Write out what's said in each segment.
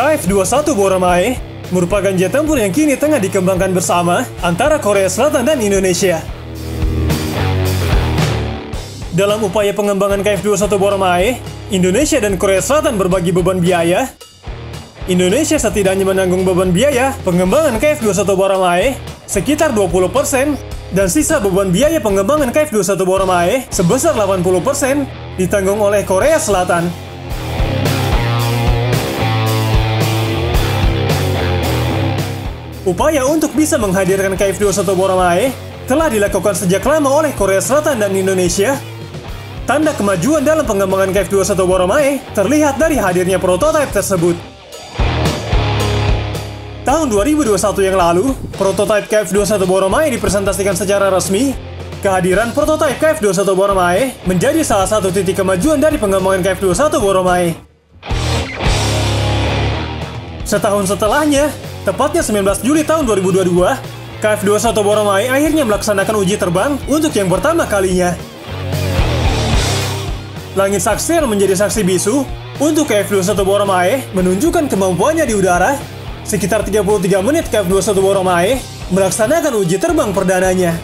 KF-21 Boramae merupakan jet tempur yang kini tengah dikembangkan bersama antara Korea Selatan dan Indonesia. Dalam upaya pengembangan KF-21 Boramae, Indonesia dan Korea Selatan berbagi beban biaya. Indonesia setidaknya menanggung beban biaya pengembangan KF-21 Boramae sekitar 20%, dan sisa beban biaya pengembangan KF-21 Boramae sebesar 80% ditanggung oleh Korea Selatan. Upaya untuk bisa menghadirkan KF-21 Boramae telah dilakukan sejak lama oleh Korea Selatan dan Indonesia. Tanda kemajuan dalam pengembangan KF-21 Boramae terlihat dari hadirnya prototipe tersebut. Tahun 2021 yang lalu, prototipe KF-21 Boramae dipresentasikan secara resmi. Kehadiran prototipe KF-21 Boramae menjadi salah satu titik kemajuan dari pengembangan KF-21 Boramae. Setahun setelahnya, tepatnya 19 Juli tahun 2022, KF-21 Boramae akhirnya melaksanakan uji terbang untuk yang pertama kalinya. Langit Saksiel menjadi saksi bisu untuk KF-21 Boramae menunjukkan kemampuannya di udara. Sekitar 33 menit KF-21 Boramae melaksanakan uji terbang perdananya.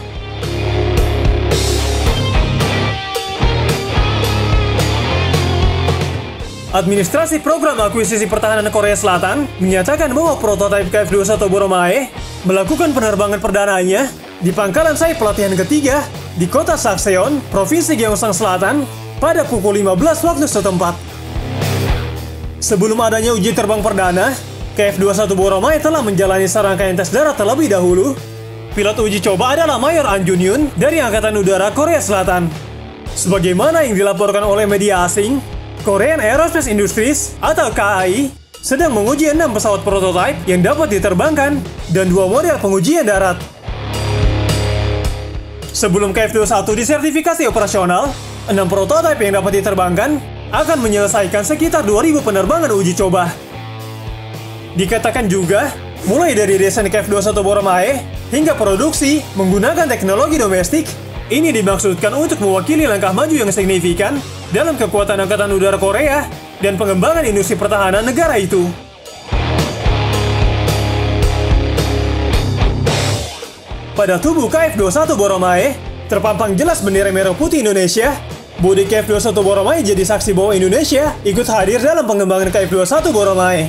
Administrasi Program Akuisisi Pertahanan Korea Selatan menyatakan bahwa prototipe KF-21 Boramae melakukan penerbangan perdananya di pangkalan sayap pelatihan ketiga di kota Sakseon, Provinsi Gyeongsang Selatan pada pukul 15 waktu setempat. Sebelum adanya uji terbang perdana, KF-21 Boramae telah menjalani serangkaian tes darat terlebih dahulu. Pilot uji coba adalah Mayor An Jun-yoon dari Angkatan Udara Korea Selatan. Sebagaimana yang dilaporkan oleh media asing, Korean Aerospace Industries atau KAI sedang menguji 6 pesawat prototipe yang dapat diterbangkan dan 2 model pengujian darat. Sebelum KF-21 disertifikasi operasional, 6 prototipe yang dapat diterbangkan akan menyelesaikan sekitar 2.000 penerbangan uji coba. Dikatakan juga, mulai dari desain KF-21 Boramae hingga produksi menggunakan teknologi domestik, ini dimaksudkan untuk mewakili langkah maju yang signifikan dalam kekuatan Angkatan Udara Korea dan pengembangan industri pertahanan negara itu. Pada tubuh KF-21 Boramae, terpampang jelas bendera merah putih Indonesia. Bodi KF-21 Boramae jadi saksi bahwa Indonesia ikut hadir dalam pengembangan KF-21 Boramae.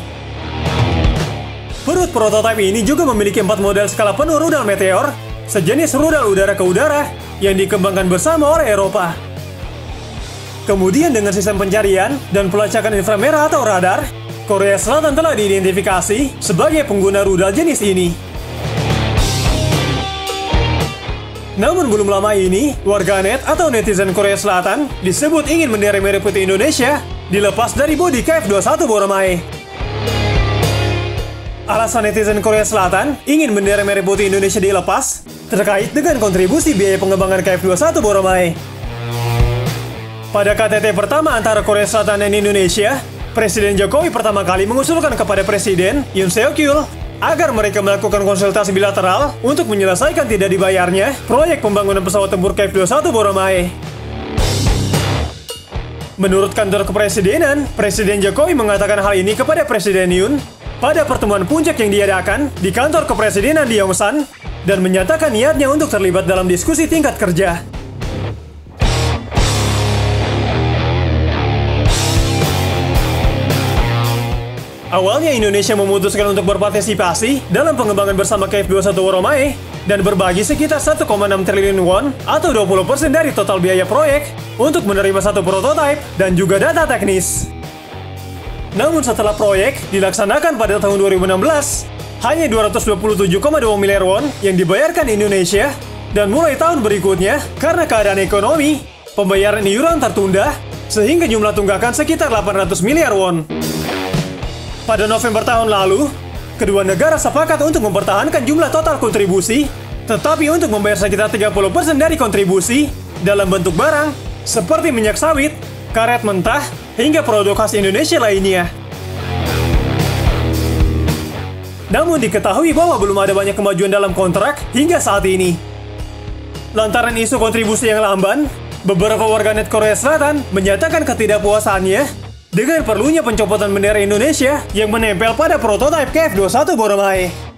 Perut prototipe ini juga memiliki 4 model skala penuh rudal meteor, sejenis rudal udara ke udara yang dikembangkan bersama oleh Eropa. Kemudian dengan sistem pencarian dan pelacakan inframerah atau radar, Korea Selatan telah diidentifikasi sebagai pengguna rudal jenis ini. Namun belum lama ini, warganet atau netizen Korea Selatan disebut ingin bendera merah putih Indonesia dilepas dari bodi KF-21 Boramae. Alasan netizen Korea Selatan ingin bendera merah putih Indonesia dilepas terkait dengan kontribusi biaya pengembangan KF-21 Boramae. Pada KTT pertama antara Korea Selatan dan Indonesia, Presiden Jokowi pertama kali mengusulkan kepada Presiden Yoon Seok-yeol agar mereka melakukan konsultasi bilateral untuk menyelesaikan tidak dibayarnya proyek pembangunan pesawat tempur KF-21 Boramae. Menurut kantor kepresidenan, Presiden Jokowi mengatakan hal ini kepada Presiden Yoon pada pertemuan puncak yang diadakan di kantor kepresidenan di Yongsan dan menyatakan niatnya untuk terlibat dalam diskusi tingkat kerja. Awalnya Indonesia memutuskan untuk berpartisipasi dalam pengembangan bersama KF-21 Boramae dan berbagi sekitar 1,6 triliun won atau 20% dari total biaya proyek untuk menerima satu prototipe dan juga data teknis. Namun setelah proyek dilaksanakan pada tahun 2016, hanya 227,2 miliar won yang dibayarkan Indonesia, dan mulai tahun berikutnya, karena keadaan ekonomi, pembayaran iuran tertunda, sehingga jumlah tunggakan sekitar 800 miliar won. Pada November tahun lalu, kedua negara sepakat untuk mempertahankan jumlah total kontribusi, tetapi untuk membayar sekitar 30% dari kontribusi dalam bentuk barang, seperti minyak sawit, karet mentah, hingga produk khas Indonesia lainnya. Namun diketahui bahwa belum ada banyak kemajuan dalam kontrak hingga saat ini. Lantaran isu kontribusi yang lamban, beberapa warganet Korea Selatan menyatakan ketidakpuasannya dengan perlunya pencopotan bendera Indonesia yang menempel pada prototipe KF-21 Boramae.